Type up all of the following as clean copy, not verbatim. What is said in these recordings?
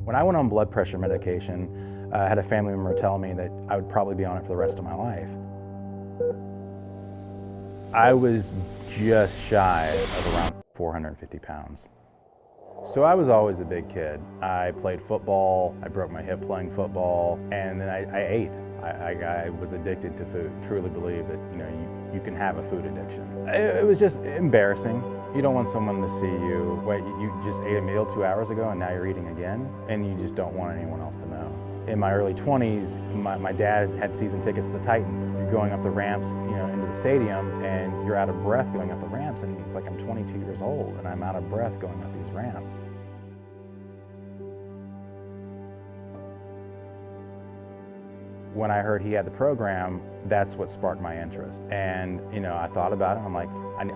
When I went on blood pressure medication, I had a family member tell me that I would probably be on it for the rest of my life. I was just shy of around 450 pounds. So I was always a big kid. I played football, I broke my hip playing football, and then I ate. I was addicted to food. Truly believe that you can have a food addiction. It was just embarrassing. You don't want someone to see you, wait, you just ate a meal 2 hours ago and now you're eating again, and you just don't want anyone else to know. In my early 20s, my dad had season tickets to the Titans. You're going up the ramps, into the stadium, and you're out of breath going up the ramps, and it's like I'm 22 years old and I'm out of breath going up these ramps. When I heard he had the program, that's what sparked my interest. And I thought about it, and I'm like,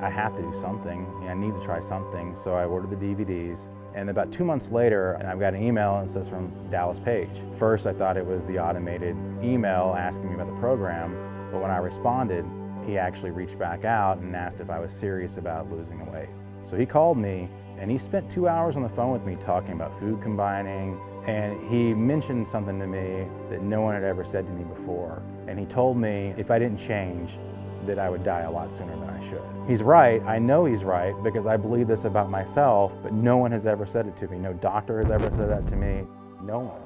I have to do something. I need to try something. So I ordered the DVDs, and about 2 months later, I've got an email, and it says from Dallas Page. First, I thought it was the automated email asking me about the program, but when I responded, he actually reached back out and asked if I was serious about losing the weight. So he called me, and he spent 2 hours on the phone with me talking about food combining, and he mentioned something to me that no one had ever said to me before. And he told me if I didn't change, that I would die a lot sooner than I should. He's right, I know he's right, because I believe this about myself, but no one has ever said it to me. No doctor has ever said that to me, no one.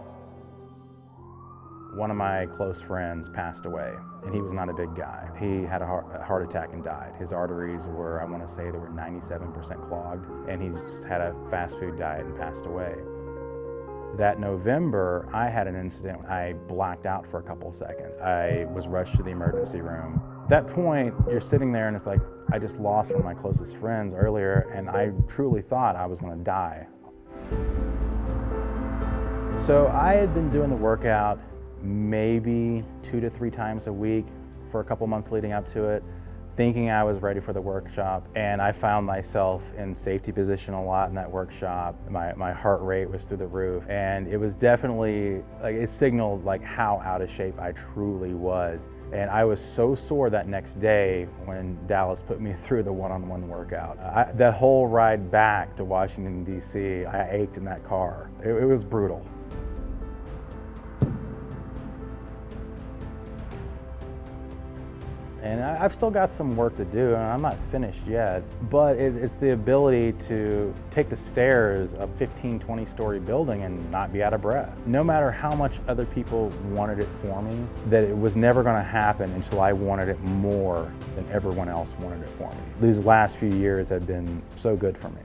One of my close friends passed away, and he was not a big guy. He had a heart attack and died. His arteries were, I want to say, they were 97% clogged, and he just had a fast food diet and passed away. That November, I had an incident. I blacked out for a couple of seconds. I was rushed to the emergency room. At that point, you're sitting there and it's like, I just lost one of my closest friends earlier, and I truly thought I was going to die. So I had been doing the workout maybe 2 to 3 times a week for a couple months leading up to it, thinking I was ready for the workshop, and I found myself in safety position a lot in that workshop. My heart rate was through the roof, and it was definitely, it signaled how out of shape I truly was. And I was so sore that next day when Dallas put me through the one-on-one workout. The whole ride back to Washington, D.C., I ached in that car. It was brutal. And I've still got some work to do, and I'm not finished yet, but it's the ability to take the stairs of 15, 20-story building and not be out of breath. No matter how much other people wanted it for me, that it was never gonna happen until I wanted it more than everyone else wanted it for me. These last few years have been so good for me.